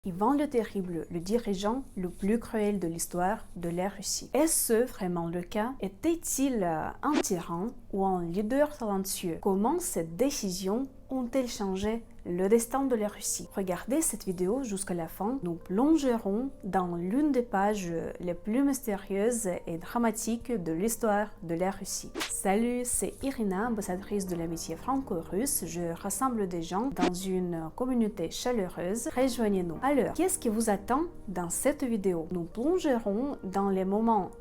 Ivan le Terrible, le dirigeant le plus cruel de l'histoire de la Russie. Est-ce vraiment le cas? Était-il un tyran ou un leader talentueux? Comment ces décisions ont-elles changé le destin de la Russie? Regardez cette vidéo jusqu'à la fin. Nous plongerons dans l'une des pages les plus mystérieuses et dramatiques de l'histoire de la Russie. Salut, c'est Irina, ambassadrice de l'amitié franco-russe. Je rassemble des gens dans une communauté chaleureuse. Rejoignez-nous. Alors, qu'est-ce qui vous attend dans cette vidéo? Nous plongerons dans les moments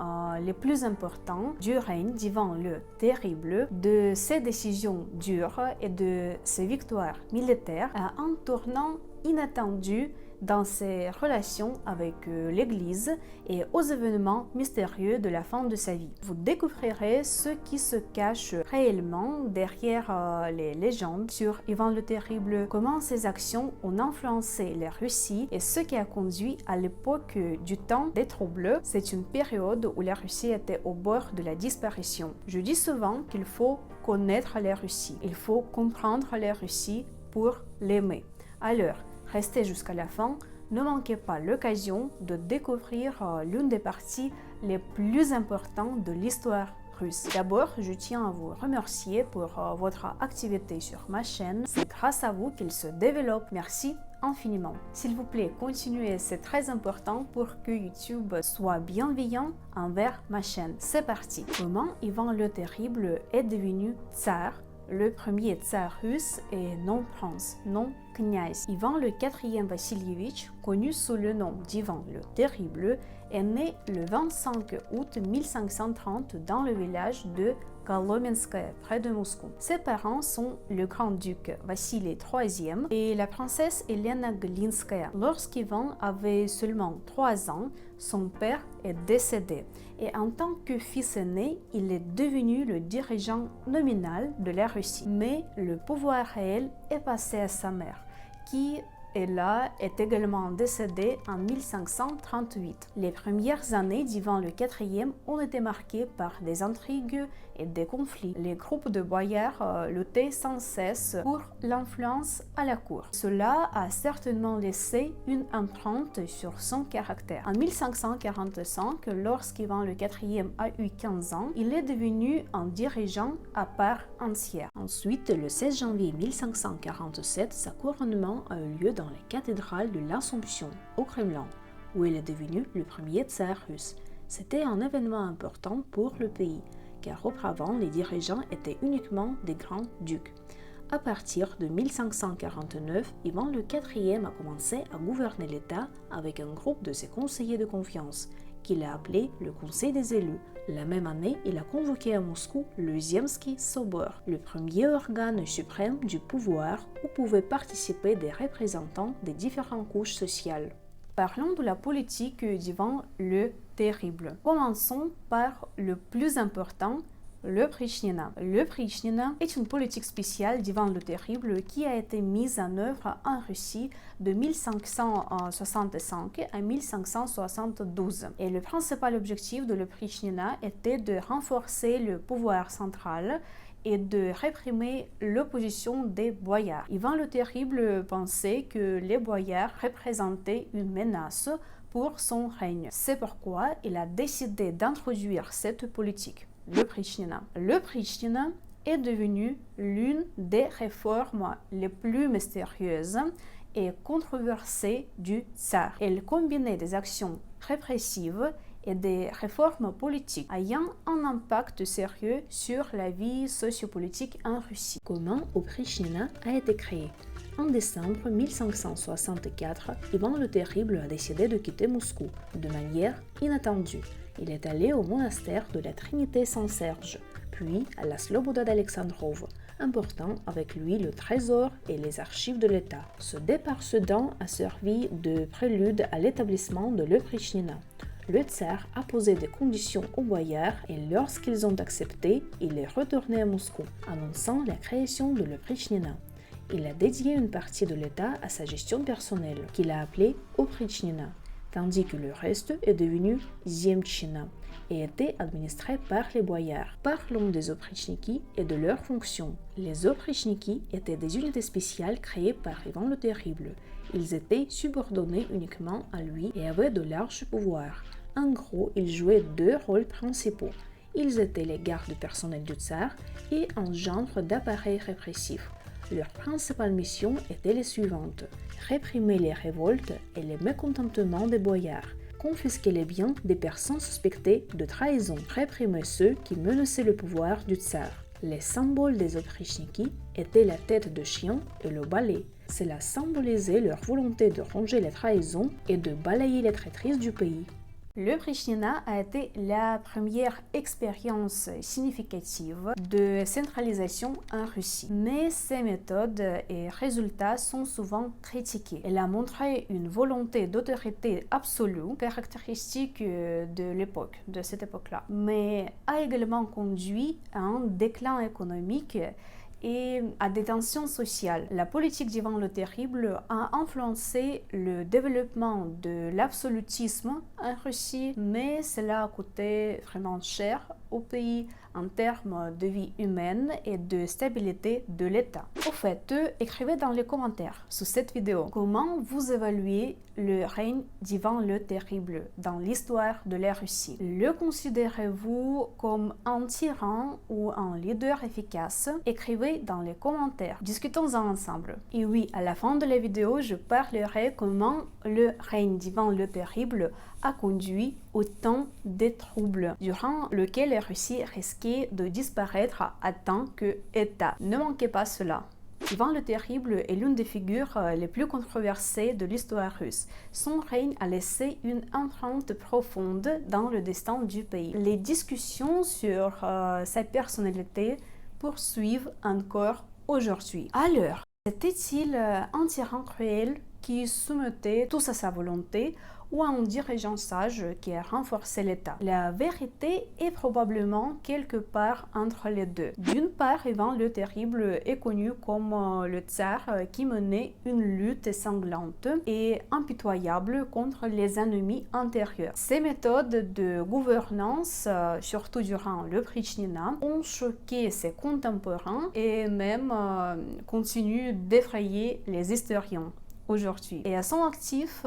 les plus importants du règne d'Ivan le Terrible, de ses décisions dures et de ses victoires militaires, à un tournant inattendu dans ses relations avec l'Église et aux événements mystérieux de la fin de sa vie. Vous découvrirez ce qui se cache réellement derrière les légendes sur Ivan le Terrible, comment ses actions ont influencé la Russie et ce qui a conduit à l'époque du temps des troubles. C'est une période où la Russie était au bord de la disparition. Je dis souvent qu'il faut connaître la Russie, il faut comprendre la Russie pour l'aimer. Alors, restez jusqu'à la fin, ne manquez pas l'occasion de découvrir l'une des parties les plus importantes de l'histoire russe. D'abord, je tiens à vous remercier pour votre activité sur ma chaîne. C'est grâce à vous qu'il se développe. Merci infiniment. S'il vous plaît, continuez, c'est très important pour que YouTube soit bienveillant envers ma chaîne. C'est parti. Comment Ivan le Terrible est devenu tsar? Le premier tsar russe et non prince, non kniaz. Ivan le IV Vassilievitch, connu sous le nom d'Ivan le Terrible, est né le 25 août 1530 dans le village de Kolomenskaya, près de Moscou. Ses parents sont le grand-duc Vassili III et la princesse Elena Glinskaya. Lorsqu'Ivan avait seulement 3 ans, son père est décédé et en tant que fils aîné, il est devenu le dirigeant nominal de la Russie. Mais le pouvoir réel est passé à sa mère, qui est également décédée en 1538. Les premières années d'Ivan le IV ont été marquées par des intrigues et des conflits. Les groupes de boyards luttaient sans cesse pour l'influence à la cour. Cela a certainement laissé une empreinte sur son caractère. En 1545, lorsqu'Ivan le IV a eu 15 ans, il est devenu un dirigeant à part entière. Ensuite, le 16 janvier 1547, sa couronnement a eu lieu dans la cathédrale de l'Assomption, au Kremlin, où il est devenu le premier tsar russe. C'était un événement important pour le pays, car auparavant, les dirigeants étaient uniquement des grands ducs. À partir de 1549, Ivan le IV a commencé à gouverner l'État avec un groupe de ses conseillers de confiance, qu'il a appelé le Conseil des élus. La même année, il a convoqué à Moscou le Zemsky Sobor, le premier organe suprême du pouvoir où pouvaient participer des représentants des différentes couches sociales. Parlons de la politique d'Ivan le Terrible. Commençons par le plus important, le Prichnina. Le Prichnina est une politique spéciale d'Ivan le Terrible qui a été mise en œuvre en Russie de 1565 à 1572. Et le principal objectif de le Prichnina était de renforcer le pouvoir central et de réprimer l'opposition des boyards. Ivan le Terrible pensait que les boyards représentaient une menace pour son règne. C'est pourquoi il a décidé d'introduire cette politique. Le Prichnina. Le Prichnina est devenu l'une des réformes les plus mystérieuses et controversées du tsar. Elle combinait des actions répressives et des réformes politiques ayant un impact sérieux sur la vie sociopolitique en Russie. Comment le Prichnina a été créé? En décembre 1564, Ivan le Terrible a décidé de quitter Moscou de manière inattendue. Il est allé au monastère de la Trinité-Saint-Serge, puis à la Sloboda d'Alexandrov, emportant avec lui le trésor et les archives de l'État. Ce départ soudain a servi de prélude à l'établissement de l'Oprichnina. Le tsar a posé des conditions aux boyards et lorsqu'ils ont accepté, il est retourné à Moscou, annonçant la création de l'Oprichnina. Il a dédié une partie de l'État à sa gestion personnelle, qu'il a appelée Oprichnina. tandis que le reste est devenu Ziemtchina et était administré par les boyards. Parlons des oprichniki et de leurs fonctions. Les oprichniki étaient des unités spéciales créées par Ivan le Terrible. Ils étaient subordonnés uniquement à lui et avaient de larges pouvoirs. En gros, ils jouaient deux rôles principaux. Ils étaient les gardes personnels du tsar et un genre d'appareil répressif. Leur principale mission était les suivantes: réprimer les révoltes et les mécontentements des boyards, confisquer les biens des personnes suspectées de trahison, réprimer ceux qui menaçaient le pouvoir du tsar. Les symboles des oprichniki étaient la tête de chien et le balai. Cela symbolisait leur volonté de ranger les trahisons et de balayer les traîtrises du pays. L'Oprichnina a été la première expérience significative de centralisation en Russie. Mais ces méthodes et résultats sont souvent critiqués. Elle a montré une volonté d'autorité absolue, caractéristique de l'époque, de cette époque-là, mais a également conduit à un déclin économique et à des tensions sociales. La politique d'Ivan le Terrible a influencé le développement de l'absolutisme en Russie, mais cela a coûté vraiment cher au pays en termes de vie humaine et de stabilité de l'État. Au fait, écrivez dans les commentaires sous cette vidéo comment vous évaluez le règne d'Ivan le Terrible dans l'histoire de la Russie. Le considérez-vous comme un tyran ou un leader efficace? Écrivez dans les commentaires. Discutons-en ensemble. Et oui, à la fin de la vidéo, je parlerai comment le règne d'Ivan le Terrible a conduit au temps des troubles, durant lequel la Russie risquait de disparaître en tant qu'État. Ne manquez pas cela. Ivan le Terrible est l'une des figures les plus controversées de l'histoire russe. Son règne a laissé une empreinte profonde dans le destin du pays. Les discussions sur sa personnalité poursuivent encore aujourd'hui. Alors, était-il un tyran cruel qui soumettait tous à sa volonté, ou un dirigeant sage qui a renforcé l'État? La vérité est probablement quelque part entre les deux. D'une part, Ivan le Terrible est connu comme le tsar qui menait une lutte sanglante et impitoyable contre les ennemis intérieurs. Ses méthodes de gouvernance, surtout durant l'Oprichnina, ont choqué ses contemporains et même continuent d'effrayer les historiens aujourd'hui. Et à son actif,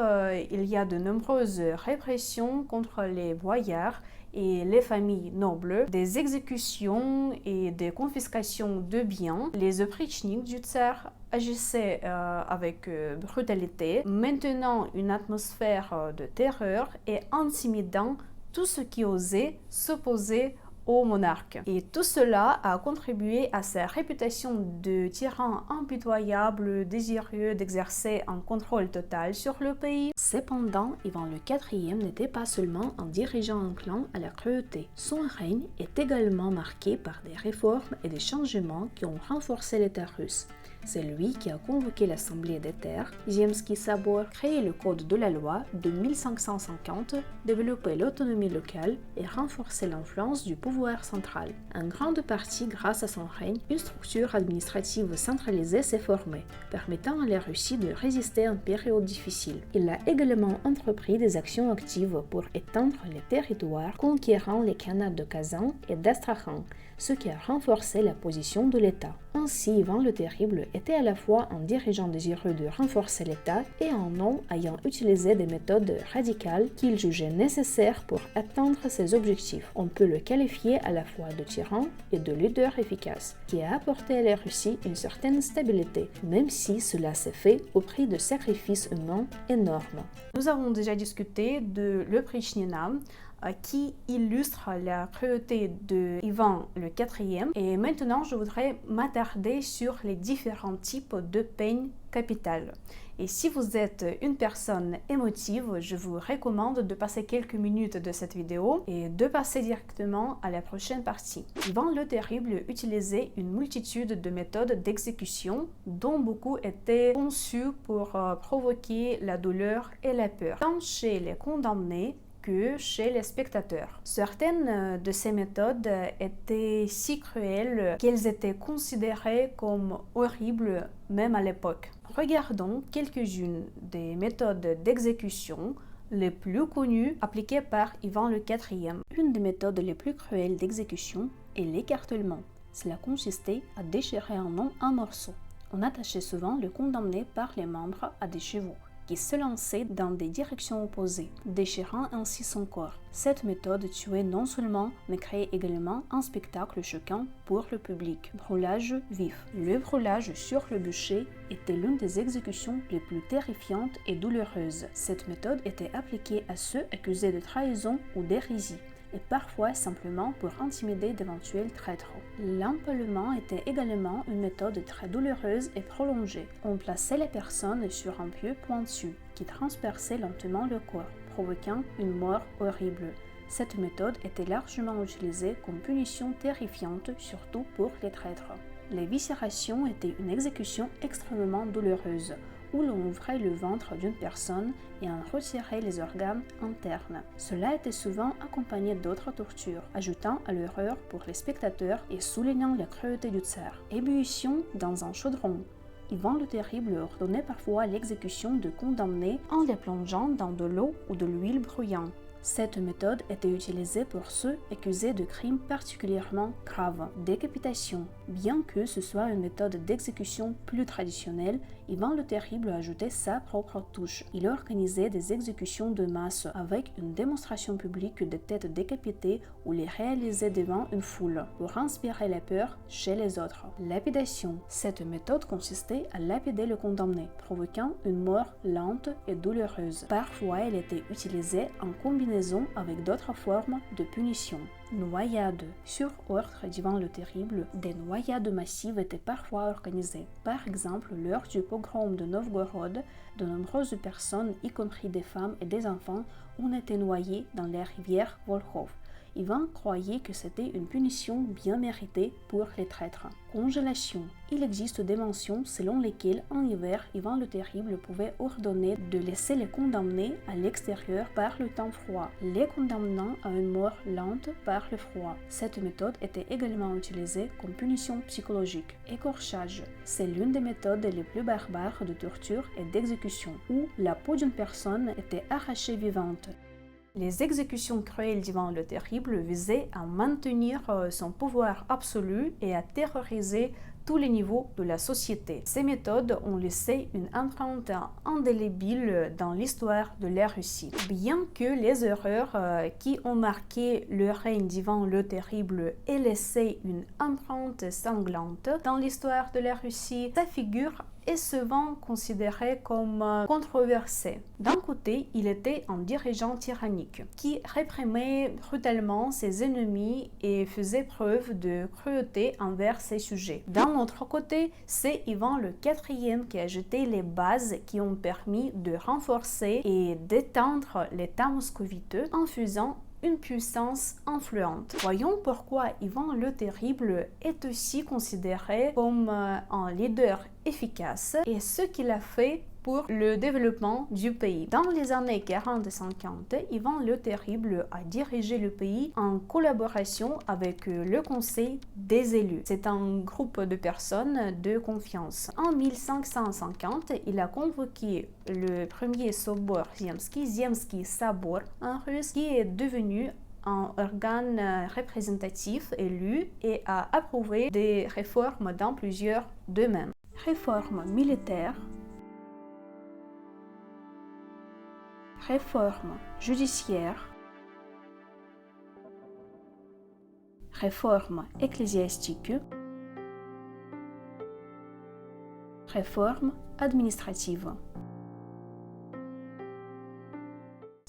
il y a de nombreuses répressions contre les boyards et les familles nobles, des exécutions et des confiscations de biens. Les oprichniks du tsar agissaient avec brutalité, maintenant une atmosphère de terreur et intimidant tout ce qui osait s'opposer au monarque. Et tout cela a contribué à sa réputation de tyran impitoyable, désireux d'exercer un contrôle total sur le pays. Cependant, Ivan le IV n'était pas seulement un dirigeant enclin à la cruauté. Son règne est également marqué par des réformes et des changements qui ont renforcé l'État russe. C'est lui qui a convoqué l'Assemblée des terres, Zemsky Sabor, créé le Code de la loi de 1550, développé l'autonomie locale et renforcé l'influence du pouvoir central. En grande partie grâce à son règne, une structure administrative centralisée s'est formée, permettant à la Russie de résister à une période difficile. Il a également entrepris des actions actives pour étendre les territoires, conquérant les khanats de Kazan et d'Astrakhan, ce qui a renforcé la position de l'État. Ainsi, Ivan le Terrible était à la fois un dirigeant désireux de renforcer l'État et un homme ayant utilisé des méthodes radicales qu'il jugeait nécessaires pour atteindre ses objectifs. On peut le qualifier à la fois de tyran et de leader efficace, qui a apporté à la Russie une certaine stabilité, même si cela s'est fait au prix de sacrifices humains énormes. Nous avons déjà discuté de l'Oprichnina, qui illustre la cruauté de Ivan le IV. Et maintenant, je voudrais m'attarder sur les différents types de peine capitale. Et si vous êtes une personne émotive, je vous recommande de passer quelques minutes de cette vidéo et de passer directement à la prochaine partie. Ivan le Terrible utilisait une multitude de méthodes d'exécution dont beaucoup étaient conçues pour provoquer la douleur et la peur, tant chez les condamnés que chez les spectateurs. Certaines de ces méthodes étaient si cruelles qu'elles étaient considérées comme horribles même à l'époque. Regardons quelques-unes des méthodes d'exécution les plus connus appliqués par Ivan le IV. Une des méthodes les plus cruelles d'exécution est l'écartèlement. Cela consistait à déchirer un homme en morceaux. On attachait souvent le condamné par les membres à des chevaux, qui se lançaient dans des directions opposées, déchirant ainsi son corps. Cette méthode tuait non seulement, mais créait également un spectacle choquant pour le public. Brûlage vif. Le brûlage sur le bûcher était l'une des exécutions les plus terrifiantes et douloureuses. Cette méthode était appliquée à ceux accusés de trahison ou d'hérésie, et parfois simplement pour intimider d'éventuels traîtres. L'empalement était également une méthode très douloureuse et prolongée. On plaçait les personnes sur un pieu pointu qui transperçait lentement le corps, provoquant une mort horrible. Cette méthode était largement utilisée comme punition terrifiante, surtout pour les traîtres. L'éviscération était une exécution extrêmement douloureuse, où l'on ouvrait le ventre d'une personne et en retirait les organes internes. Cela était souvent accompagné d'autres tortures, ajoutant à l'horreur pour les spectateurs et soulignant la cruauté du tsar. Ébullition dans un chaudron. Ivan le Terrible ordonnait parfois l'exécution de condamnés en les plongeant dans de l'eau ou de l'huile brûlante. Cette méthode était utilisée pour ceux accusés de crimes particulièrement graves, décapitation. Bien que ce soit une méthode d'exécution plus traditionnelle, Ivan le Terrible ajoutait sa propre touche. Il organisait des exécutions de masse avec une démonstration publique des têtes décapitées ou les réalisait devant une foule pour inspirer la peur chez les autres. Lapidation. Cette méthode consistait à lapider le condamné, provoquant une mort lente et douloureuse. Parfois, elle était utilisée en combinaison avec d'autres formes de punition. Noyade. Sur ordre d'Ivan le Terrible, des noyades massives étaient parfois organisées. Par exemple, lors du pogrom de Novgorod, de nombreuses personnes, y compris des femmes et des enfants, ont été noyées dans la rivière Volkhov. Ivan croyait que c'était une punition bien méritée pour les traîtres. Congélation. Il existe des mentions selon lesquelles en hiver, Ivan le Terrible pouvait ordonner de laisser les condamnés à l'extérieur par le temps froid, les condamnant à une mort lente par le froid. Cette méthode était également utilisée comme punition psychologique. Écorchage. C'est l'une des méthodes les plus barbares de torture et d'exécution, où la peau d'une personne était arrachée vivante. Les exécutions cruelles d'Ivan le Terrible visaient à maintenir son pouvoir absolu et à terroriser tous les niveaux de la société. Ces méthodes ont laissé une empreinte indélébile dans l'histoire de la Russie. Bien que les horreurs qui ont marqué le règne d'Ivan le Terrible aient laissé une empreinte sanglante dans l'histoire de la Russie, sa figure est souvent considéré comme controversé. D'un côté, il était un dirigeant tyrannique qui réprimait brutalement ses ennemis et faisait preuve de cruauté envers ses sujets. D'un autre côté, c'est Ivan le IV qui a jeté les bases qui ont permis de renforcer et d'étendre l'État moscoviteux en faisant une puissance influente. Voyons pourquoi Ivan le Terrible est aussi considéré comme un leader efficace et ce qu'il a fait pour le développement du pays. Dans les années 40 et 50, Ivan le Terrible a dirigé le pays en collaboration avec le Conseil des élus. C'est un groupe de personnes de confiance. En 1550, il a convoqué le premier Sobor Zemsky Sabor en russe, qui est devenu un organe représentatif élu et a approuvé des réformes dans plusieurs domaines. Réformes militaires, réforme judiciaire, réforme ecclésiastique, réforme administrative.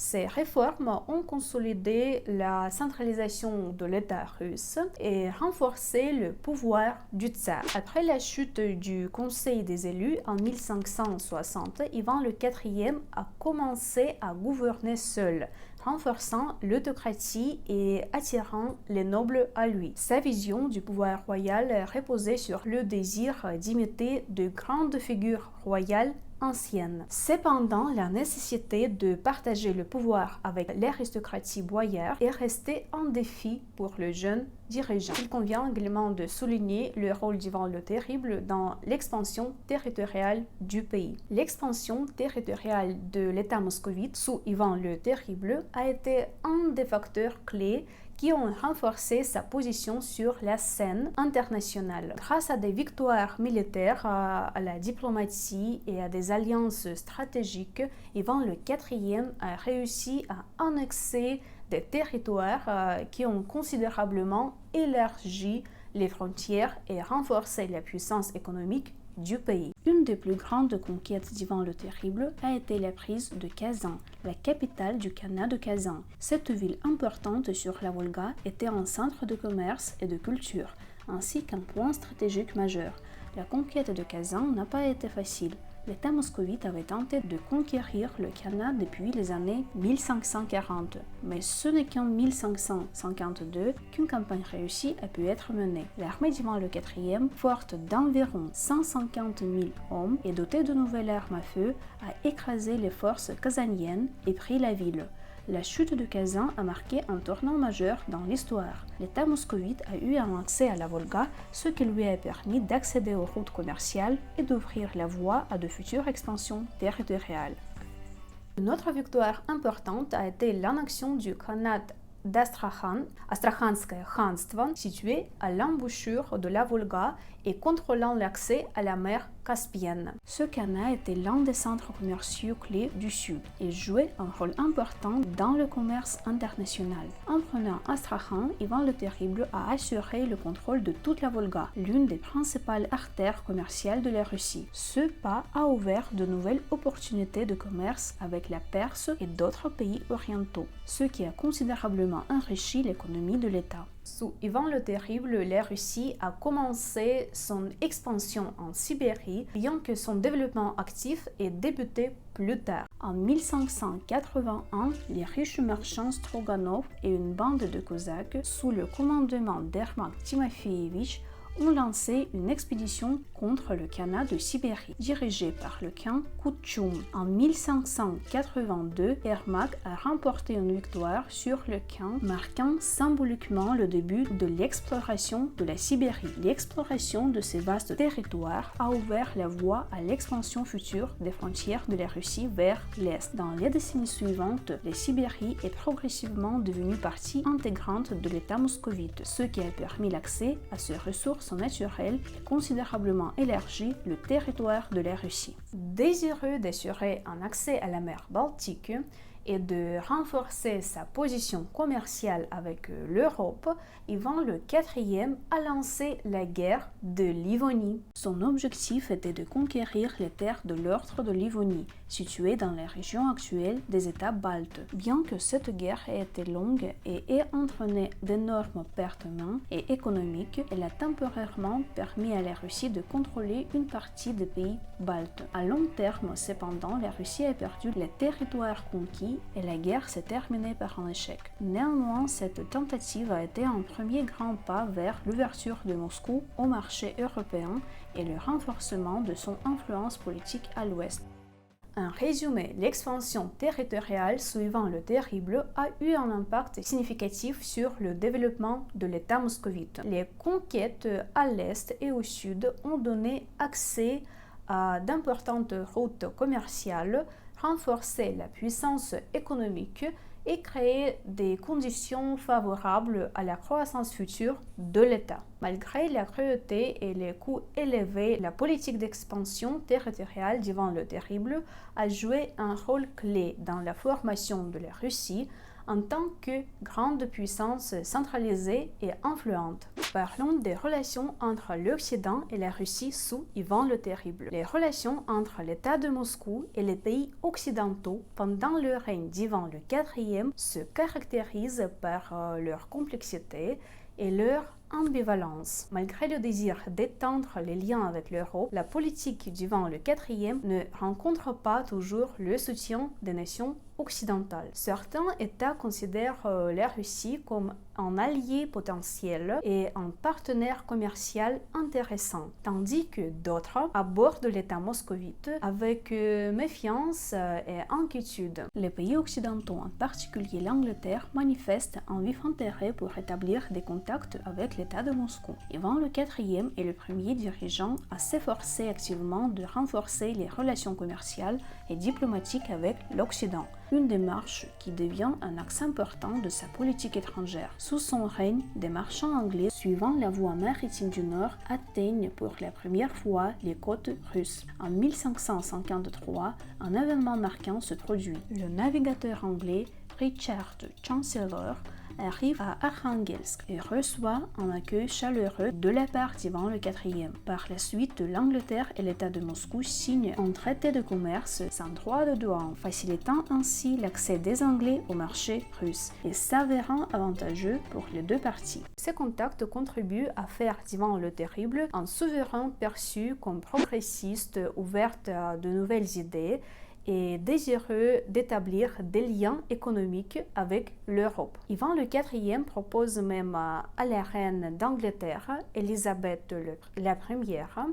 Ces réformes ont consolidé la centralisation de l'État russe et renforcé le pouvoir du tsar. Après la chute du Conseil des élus en 1560, Ivan le IV a commencé à gouverner seul, renforçant l'autocratie et attirant les nobles à lui. Sa vision du pouvoir royal reposait sur le désir d'imiter de grandes figures royales ancienne. Cependant, la nécessité de partager le pouvoir avec l'aristocratie boyare est restée un défi pour le jeune dirigeant. Il convient également de souligner le rôle d'Ivan le Terrible dans l'expansion territoriale du pays. L'expansion territoriale de l'État moscovite sous Ivan le Terrible a été un des facteurs clés qui ont renforcé sa position sur la scène internationale. Grâce à des victoires militaires, à la diplomatie et à des alliances stratégiques, Ivan le IV a réussi à annexer des territoires qui ont considérablement élargi les frontières et renforcé la puissance économique du pays. Une des plus grandes conquêtes d'Ivan le Terrible a été la prise de Kazan, la capitale du Khanat de Kazan. Cette ville importante sur la Volga était un centre de commerce et de culture, ainsi qu'un point stratégique majeur. La conquête de Kazan n'a pas été facile. L'État moscovite avait tenté de conquérir le Khanat depuis les années 1540, mais ce n'est qu'en 1552 qu'une campagne réussie a pu être menée. L'armée d'Ivan le IV, forte d'environ 150 000 hommes et dotée de nouvelles armes à feu, a écrasé les forces kazaniennes et pris la ville. La chute de Kazan a marqué un tournant majeur dans l'histoire. L'État moscovite a eu un accès à la Volga, ce qui lui a permis d'accéder aux routes commerciales et d'ouvrir la voie à de futures expansions territoriales. Une autre victoire importante a été l'annexion du Khanat d'Astrakhan, Astrakhanskoye Khanstvo, situé à l'embouchure de la Volga et contrôlant l'accès à la mer Caspienne. Ce Khanat était l'un des centres commerciaux clés du Sud et jouait un rôle important dans le commerce international. En prenant Astrakhan, Ivan le Terrible a assuré le contrôle de toute la Volga, l'une des principales artères commerciales de la Russie. Ce pas a ouvert de nouvelles opportunités de commerce avec la Perse et d'autres pays orientaux, ce qui a considérablement enrichi l'économie de l'État. Sous Ivan le Terrible, la Russie a commencé son expansion en Sibérie, bien que son développement actif ait débuté plus tard. En 1581, les riches marchands Stroganov et une bande de Cosaques, sous le commandement d'Ermak Timofeevitch, ont lancé une expédition contre le Khanat de Sibérie, dirigée par le khan Koutchoum. En 1582, Ermak a remporté une victoire sur le Khan, marquant symboliquement le début de l'exploration de la Sibérie. L'exploration de ces vastes territoires a ouvert la voie à l'expansion future des frontières de la Russie vers l'Est. Dans les décennies suivantes, la Sibérie est progressivement devenue partie intégrante de l'État moscovite, ce qui a permis l'accès à ces ressources naturelles et considérablement élargi le territoire de la Russie. Désireux d'assurer un accès à la mer Baltique et de renforcer sa position commerciale avec l'Europe, Ivan le IV a lancé la guerre de Livonie. Son objectif était de conquérir les terres de l'ordre de Livonie, situées dans la région actuelle des États baltes. Bien que cette guerre ait été longue et ait entraîné d'énormes pertes humaines et économiques, elle a temporairement permis à la Russie de contrôler une partie des pays baltes. À long terme, cependant, la Russie a perdu les territoires conquis et la guerre s'est terminée par un échec. Néanmoins, cette tentative a été un premier grand pas vers l'ouverture de Moscou au marché européen et le renforcement de son influence politique à l'ouest. En résumé, l'expansion territoriale sous Ivan le Terrible a eu un impact significatif sur le développement de l'État moscovite. Les conquêtes à l'est et au sud ont donné accès à d'importantes routes commerciales, renforcé la puissance économique et créé des conditions favorables à la croissance future de l'État. Malgré la cruauté et les coûts élevés, la politique d'expansion territoriale d'Ivan le Terrible a joué un rôle clé dans la formation de la Russie en tant que grande puissance centralisée et influente. Parlons des relations entre l'Occident et la Russie sous Ivan le Terrible. Les relations entre l'État de Moscou et les pays occidentaux pendant le règne d'Ivan le IV se caractérisent par leur complexité et leur ambivalence. Malgré le désir d'étendre les liens avec l'Europe, la politique d'Ivan le IV ne rencontre pas toujours le soutien des nations occidentales. Certains États considèrent la Russie comme un allié potentiel et un partenaire commercial intéressant, tandis que d'autres abordent l'État moscovite avec méfiance et inquiétude. Les pays occidentaux, en particulier l'Angleterre, manifestent un vif intérêt pour établir des contacts avec l'État de Moscou. Ivan le IV est le premier dirigeant à s'efforcer activement de renforcer les relations commerciales et diplomatiques avec l'Occident, une démarche qui devient un axe important de sa politique étrangère. Sous son règne, des marchands anglais suivant la voie maritime du Nord atteignent pour la première fois les côtes russes. En 1553, un événement marquant se produit. Le navigateur anglais Richard Chancellor arrive à Arkhangelsk et reçoit un accueil chaleureux de la part d'Ivan le IV. Par la suite, l'Angleterre et l'État de Moscou signent un traité de commerce sans droit de douane, facilitant ainsi l'accès des Anglais au marché russe et s'avérant avantageux pour les deux parties. Ces contacts contribuent à faire d'Ivan le Terrible un souverain perçu comme progressiste, ouvert à de nouvelles idées et désireux d'établir des liens économiques avec l'Europe. Ivan le IV propose même à la reine d'Angleterre, Élisabeth la Première,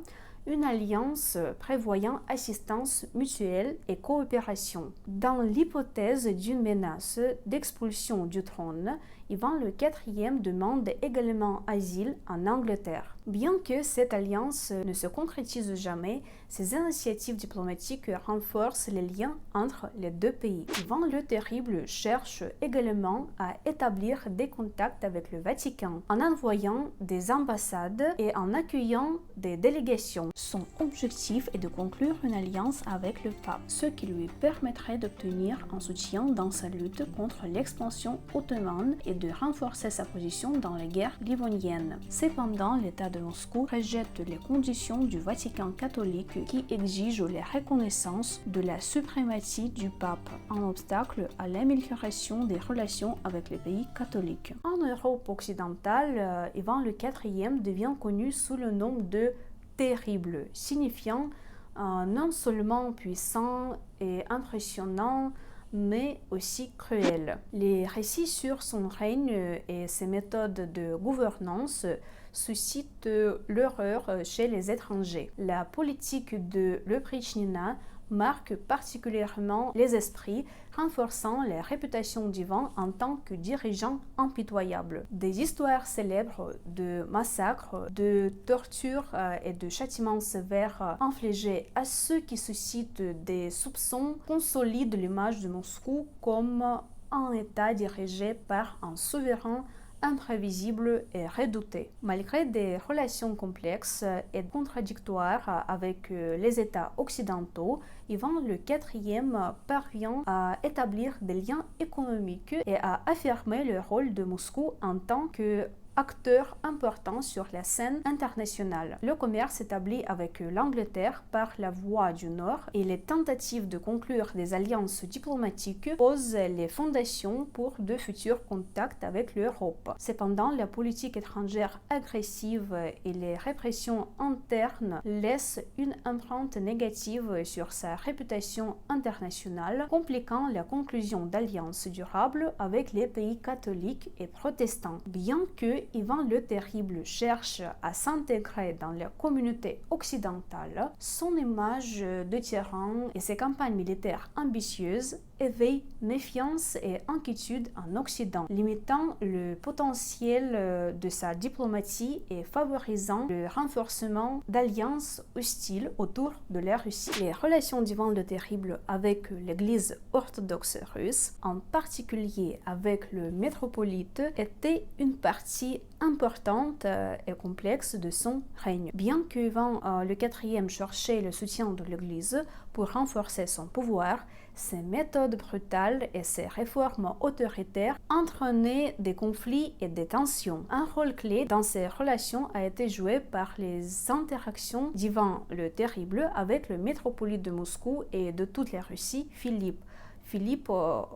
une alliance prévoyant assistance mutuelle et coopération. Dans l'hypothèse d'une menace d'expulsion du trône, Ivan le IV demande également asile en Angleterre. Bien que cette alliance ne se concrétise jamais, ces initiatives diplomatiques renforcent les liens entre les deux pays. Ivan le Terrible cherche également à établir des contacts avec le Vatican en envoyant des ambassades et en accueillant des délégations. Son objectif est de conclure une alliance avec le pape, ce qui lui permettrait d'obtenir un soutien dans sa lutte contre l'expansion ottomane et de renforcer sa position dans la guerre livonienne. Cependant, l'État de Moscou rejette les conditions du Vatican catholique qui exigent la reconnaissance de la suprématie du pape, un obstacle à l'amélioration des relations avec les pays catholiques. En Europe occidentale, Ivan le IV devient connu sous le nom de Terrible, signifiant non seulement puissant et impressionnant, mais aussi cruel. Les récits sur son règne et ses méthodes de gouvernance suscitent l'horreur chez les étrangers. La politique de l'Oprychnina marque particulièrement les esprits, renforçant la réputation d'Ivan en tant que dirigeant impitoyable. Des histoires célèbres de massacres, de tortures et de châtiments sévères infligés à ceux qui suscitent des soupçons consolident l'image de Moscou comme un État dirigé par un souverain imprévisible et redouté. Malgré des relations complexes et contradictoires avec les États occidentaux, Ivan le IV parvient à établir des liens économiques et à affirmer le rôle de Moscou en tant que acteur important sur la scène internationale. Le commerce établi avec l'Angleterre par la voie du Nord et les tentatives de conclure des alliances diplomatiques posent les fondations pour de futurs contacts avec l'Europe. Cependant, la politique étrangère agressive et les répressions internes laissent une empreinte négative sur sa réputation internationale, compliquant la conclusion d'alliances durables avec les pays catholiques et protestants. Bien que Ivan le Terrible cherche à s'intégrer dans la communauté occidentale, son image de tyran et ses campagnes militaires ambitieuses éveillent méfiance et inquiétude en Occident, limitant le potentiel de sa diplomatie et favorisant le renforcement d'alliances hostiles autour de la Russie. Les relations d'Ivan le Terrible avec l'Église orthodoxe russe, en particulier avec le métropolite, étaient une partie importante et complexe de son règne. Bien que Ivan le IV cherchait le soutien de l'Église pour renforcer son pouvoir, ses méthodes brutales et ses réformes autoritaires entraînaient des conflits et des tensions. Un rôle clé dans ces relations a été joué par les interactions d'Ivan le Terrible avec le métropolite de Moscou et de toute la Russie, Philippe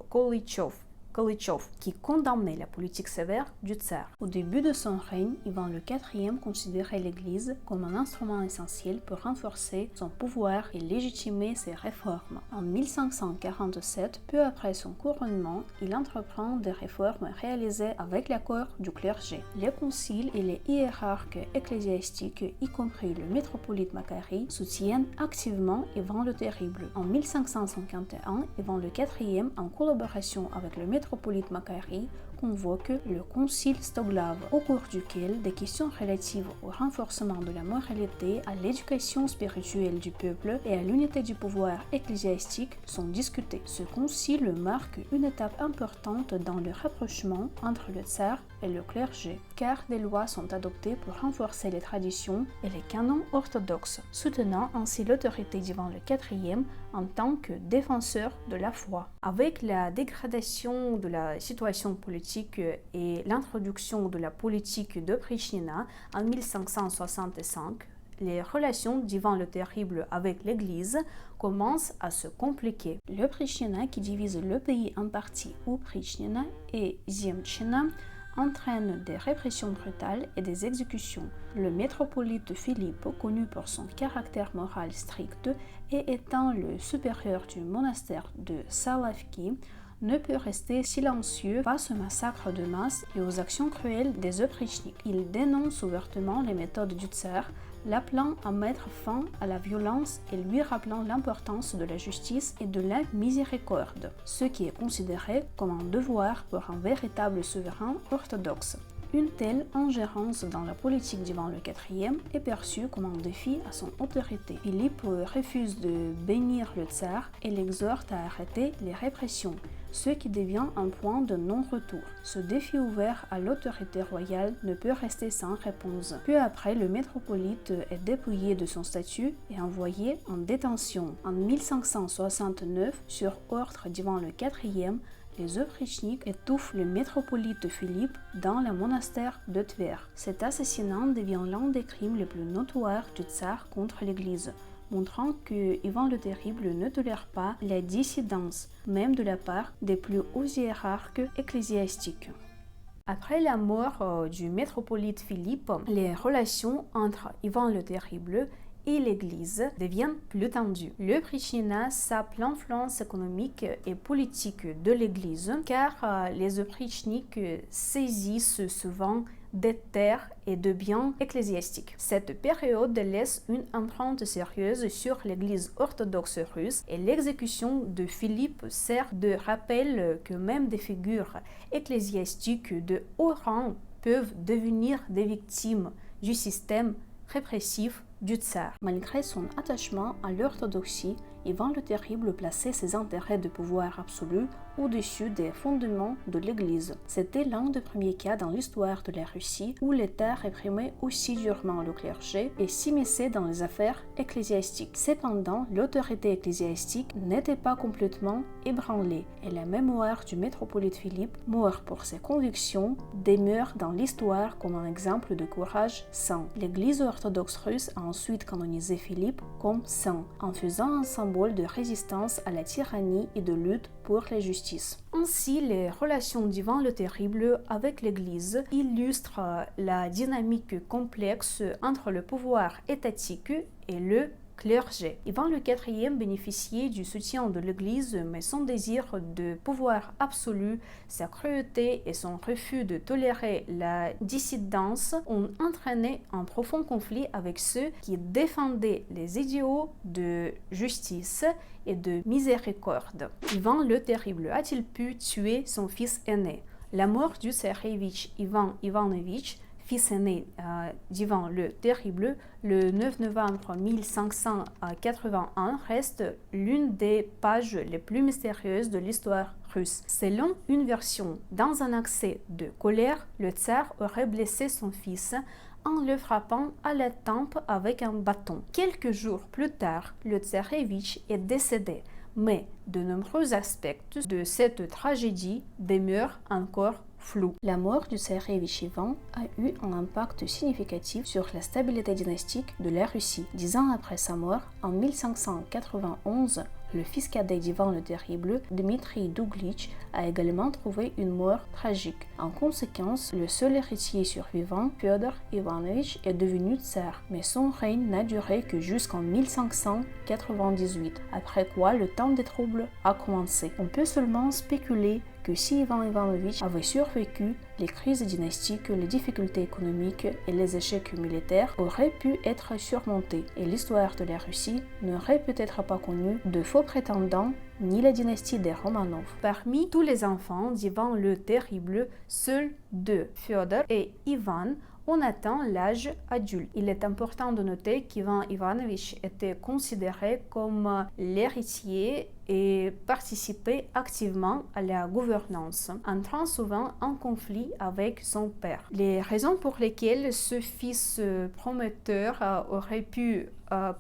Kolytchov, Kolychov, qui condamnait la politique sévère du tsar. Au début de son règne, Ivan le IV considérait l'Église comme un instrument essentiel pour renforcer son pouvoir et légitimer ses réformes. En 1547, peu après son couronnement, il entreprend des réformes réalisées avec l'accord du clergé. Les conciles et les hiérarques ecclésiastiques, y compris le métropolite Macarie, soutiennent activement Ivan le Terrible. En 1551, Ivan le IV, en collaboration avec le métropolite Macarie, convoque le concile Stoglav, au cours duquel des questions relatives au renforcement de la moralité, à l'éducation spirituelle du peuple et à l'unité du pouvoir ecclésiastique sont discutées. Ce concile marque une étape importante dans le rapprochement entre le tsar et le clergé, car des lois sont adoptées pour renforcer les traditions et les canons orthodoxes, soutenant ainsi l'autorité d'Ivan le IV en tant que défenseur de la foi. Avec la dégradation de la situation politique et l'introduction de la politique de Prishtina en 1565, les relations d'Ivan le Terrible avec l'Église commencent à se compliquer. Le Prishtina, qui divise le pays en parties Uprishnina et Zemtchina, entraîne des répressions brutales et des exécutions. Le métropolite Philippe, connu pour son caractère moral strict et étant le supérieur du monastère de Salavki, ne peut rester silencieux face au massacre de masse et aux actions cruelles des oprichniks. Il dénonce ouvertement les méthodes du tsar, l'appelant à mettre fin à la violence et lui rappelant l'importance de la justice et de la miséricorde, ce qui est considéré comme un devoir pour un véritable souverain orthodoxe. Une telle ingérence dans la politique d'Ivan le IV est perçue comme un défi à son autorité. Philippe refuse de bénir le tsar et l'exhorte à arrêter les répressions, ce qui devient un point de non-retour. Ce défi ouvert à l'autorité royale ne peut rester sans réponse. Peu après, le métropolite est dépouillé de son statut et envoyé en détention. En 1569, sur ordre d'Ivan le IV, les oprichniks étouffent le métropolite Philippe dans le monastère de Tver. Cet assassinat devient l'un des crimes les plus notoires du tsar contre l'Église, montrant que Ivan le Terrible ne tolère pas la dissidence, même de la part des plus hauts hiérarques ecclésiastiques. Après la mort du métropolite Philippe, les relations entre Ivan le Terrible et l'Église deviennent plus tendues. Le Prishtina sape l'influence économique et politique de l'Église, car les oprichniks saisissent souvent des terres et de biens ecclésiastiques. Cette période laisse une empreinte sérieuse sur l'Église orthodoxe russe et l'exécution de Philippe sert de rappel que même des figures ecclésiastiques de haut rang peuvent devenir des victimes du système répressif du tsar. Malgré son attachement à l'orthodoxie, Ivan le Terrible plaçait ses intérêts de pouvoir absolu au-dessus des fondements de l'Église. C'était l'un des premiers cas dans l'histoire de la Russie où l'État réprimait aussi durement le clergé et s'immisçait dans les affaires ecclésiastiques. Cependant, l'autorité ecclésiastique n'était pas complètement ébranlée et la mémoire du métropolite Philippe, mort pour ses convictions, demeure dans l'histoire comme un exemple de courage saint. L'Église orthodoxe russe a ensuite canonisé Philippe comme saint, en faisant un symbole de résistance à la tyrannie et de lutte pour la justice. Ainsi, les relations d'Ivan le Terrible avec l'Église illustrent la dynamique complexe entre le pouvoir étatique et le clergé. Ivan le IV bénéficiait du soutien de l'Église, mais son désir de pouvoir absolu, sa cruauté et son refus de tolérer la dissidence ont entraîné un profond conflit avec ceux qui défendaient les idéaux de justice et de miséricorde. Ivan le Terrible a-t-il pu tuer son fils aîné? La mort du tsarevitch Ivan Ivanovitch, fils aîné d'Ivan le Terrible, le 9 novembre 1581, reste l'une des pages les plus mystérieuses de l'histoire russe. Selon une version, dans un accès de colère, le tsar aurait blessé son fils en le frappant à la tempe avec un bâton. Quelques jours plus tard, le tsarevitch est décédé, mais de nombreux aspects de cette tragédie demeurent encore flou. La mort du tsarevitch Ivan a eu un impact significatif sur la stabilité dynastique de la Russie. 10 ans après sa mort, en 1591, Le fils cadet d'Ivan le Terrible, Dmitri Douglitch, a également trouvé une mort tragique. En conséquence, le seul héritier survivant, Fyodor Ivanovich, est devenu tsar, mais son règne n'a duré que jusqu'en 1598, après quoi le temps des troubles a commencé. On peut seulement spéculer que si Ivan Ivanovich avait survécu, les crises dynastiques, les difficultés économiques et les échecs militaires auraient pu être surmontés, et l'histoire de la Russie n'aurait peut-être pas connu de faux prétendants ni la dynastie des Romanov. Parmi tous les enfants d'Ivan le Terrible, seuls deux, Fyodor et Ivan, ont atteint l'âge adulte. Il est important de noter qu'Ivan Ivanovich était considéré comme l'héritier et participait activement à la gouvernance, entrant souvent en conflit avec son père. Les raisons pour lesquelles ce fils prometteur aurait pu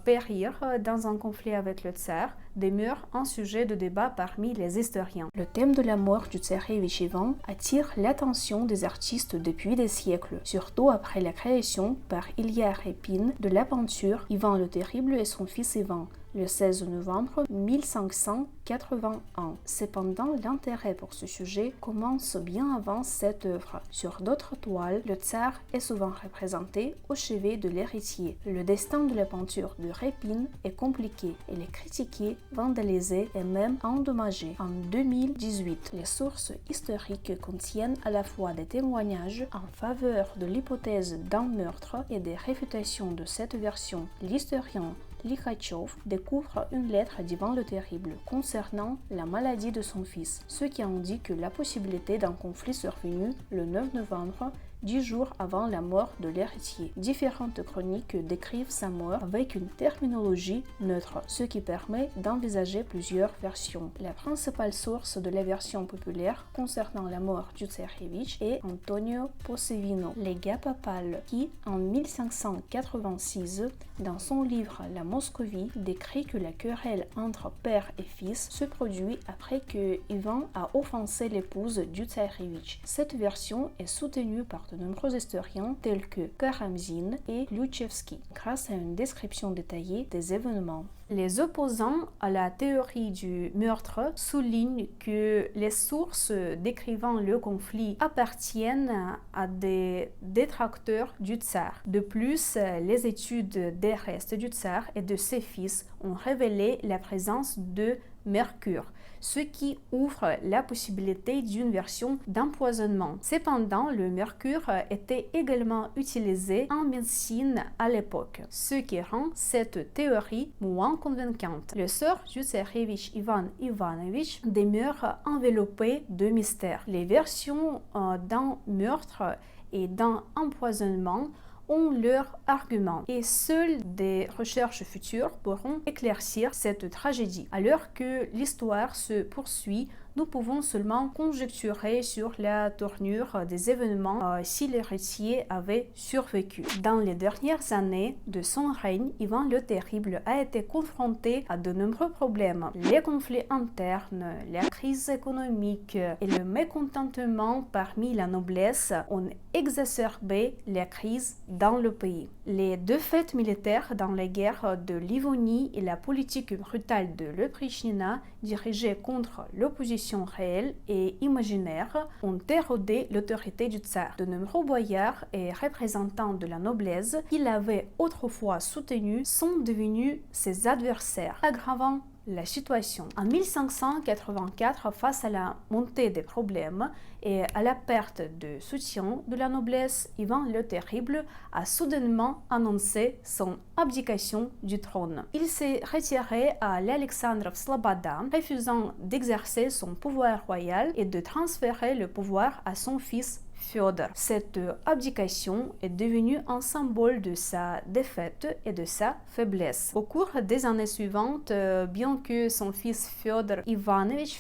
périr dans un conflit avec le tsar demeure un sujet de débat parmi les historiens. Le thème de la mort du tsarevitch Ivan attire l'attention des artistes depuis des siècles, surtout après la création par Ilya Repin de la peinture Ivan le Terrible et son fils Ivan, le 16 novembre 1581. Cependant, l'intérêt pour ce sujet commence bien avant cette œuvre. Sur d'autres toiles, le tsar est souvent représenté au chevet de l'héritier. Le destin de la peinture de Repin est compliqué. Elle est critiquée, vandalisée et même endommagée. En 2018, les sources historiques contiennent à la fois des témoignages en faveur de l'hypothèse d'un meurtre et des réfutations de cette version. L'historien Likhatchov découvre une lettre d'Ivan le Terrible concernant la maladie de son fils, ce qui indique la possibilité d'un conflit survenu le 9 novembre, 10 jours avant la mort de l'héritier. Différentes chroniques décrivent sa mort avec une terminologie neutre, ce qui permet d'envisager plusieurs versions. La principale source de la version populaire concernant la mort du tsarevitch est Antonio Posevino, légat papal, qui, en 1586, dans son livre La Moscovie, décrit que la querelle entre père et fils se produit après que Ivan a offensé l'épouse du tsarevitch. Cette version est soutenue par de nombreux historiens tels que Karamzin et Gliouchevski, grâce à une description détaillée des événements. Les opposants à la théorie du meurtre soulignent que les sources décrivant le conflit appartiennent à des détracteurs du tsar. De plus, les études des restes du tsar et de ses fils ont révélé la présence de mercure, ce qui ouvre la possibilité d'une version d'empoisonnement. Cependant, le mercure était également utilisé en médecine à l'époque, ce qui rend cette théorie moins convaincante. Le sort du tsarevitch Ivan Ivanovich demeure enveloppé de mystères. Les versions d'un meurtre et d'un empoisonnement ont leurs arguments et seules des recherches futures pourront éclaircir cette tragédie. Alors que l'histoire se poursuit, nous pouvons seulement conjecturer sur la tournure des événements si l'héritier avait survécu. Dans les dernières années de son règne, Ivan le Terrible a été confronté à de nombreux problèmes. Les conflits internes, la crise économique et le mécontentement parmi la noblesse ont exacerbé la crise dans le pays. Les défaites militaires dans les guerres de Livonie et la politique brutale de l'Oprichnina dirigée contre l'opposition réelle et imaginaire ont érodé l'autorité du tsar. De nombreux boyards et représentants de la noblesse qu'il avait autrefois soutenus sont devenus ses adversaires, aggravant la situation. En 1584, face à la montée des problèmes et à la perte de soutien de la noblesse, Ivan le Terrible a soudainement annoncé son abdication du trône. Il s'est retiré à l'Alexandrov Sloboda, refusant d'exercer son pouvoir royal et de transférer le pouvoir à son fils Fyodor. Cette abdication est devenue un symbole de sa défaite et de sa faiblesse. Au cours des années suivantes, bien que son fils Fyodor Ivanovich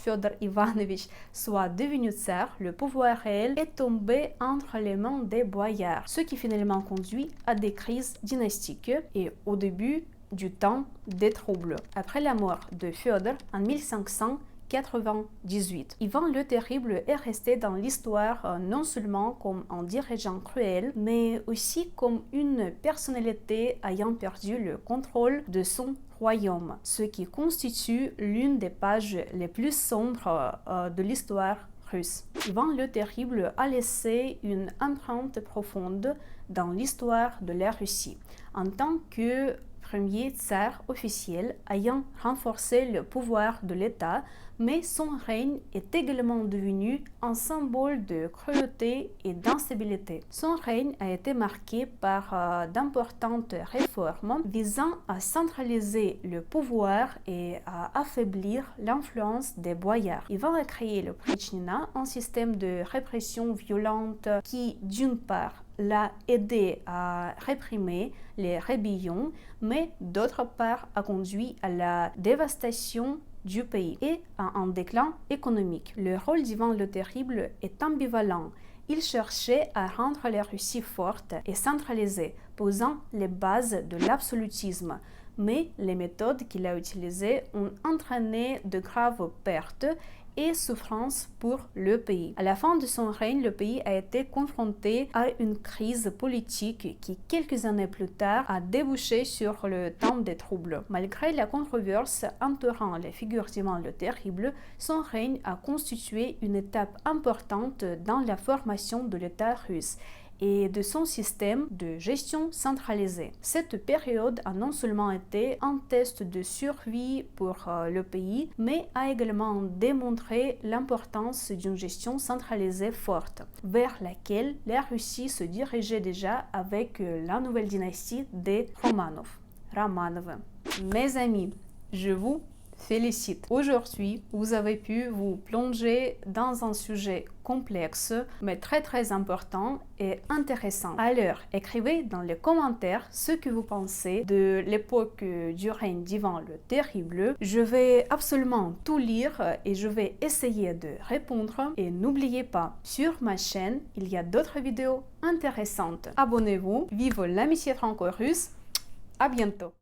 soit devenu tsar, le pouvoir réel est tombé entre les mains des boyards, ce qui finalement conduit à des crises dynastiques et au début du temps des troubles. Après la mort de Fyodor en 1598. Ivan le Terrible est resté dans l'histoire non seulement comme un dirigeant cruel, mais aussi comme une personnalité ayant perdu le contrôle de son royaume, ce qui constitue l'une des pages les plus sombres de l'histoire russe. Ivan le Terrible a laissé une empreinte profonde dans l'histoire de la Russie en tant que premier tsar officiel ayant renforcé le pouvoir de l'État, mais son règne est également devenu un symbole de cruauté et d'instabilité. Son règne a été marqué par d'importantes réformes visant à centraliser le pouvoir et à affaiblir l'influence des boyards. Ivan a créé le Pritchnina, un système de répression violente qui, d'une part, l'a aidé à réprimer les rébellions, mais d'autre part a conduit à la dévastation du pays et à un déclin économique. Le rôle d'Ivan le Terrible est ambivalent. Il cherchait à rendre la Russie forte et centralisée, posant les bases de l'absolutisme. Mais les méthodes qu'il a utilisées ont entraîné de graves pertes et souffrances pour le pays. À la fin de son règne, le pays a été confronté à une crise politique qui, quelques années plus tard, a débouché sur le temps des troubles. Malgré la controverse entourant la figure d'Ivan le Terrible, son règne a constitué une étape importante dans la formation de l'État russe et de son système de gestion centralisée. Cette période a non seulement été un test de survie pour le pays, mais a également démontré l'importance d'une gestion centralisée forte, vers laquelle la Russie se dirigeait déjà avec la nouvelle dynastie des Romanov. Mes amis, je vous félicite. Aujourd'hui, vous avez pu vous plonger dans un sujet complexe, mais très important et intéressant. Alors, écrivez dans les commentaires ce que vous pensez de l'époque du règne d'Ivan le Terrible. Je vais absolument tout lire et je vais essayer de répondre. Et n'oubliez pas, sur ma chaîne, il y a d'autres vidéos intéressantes. Abonnez-vous. Vive l'amitié franco-russe. À bientôt.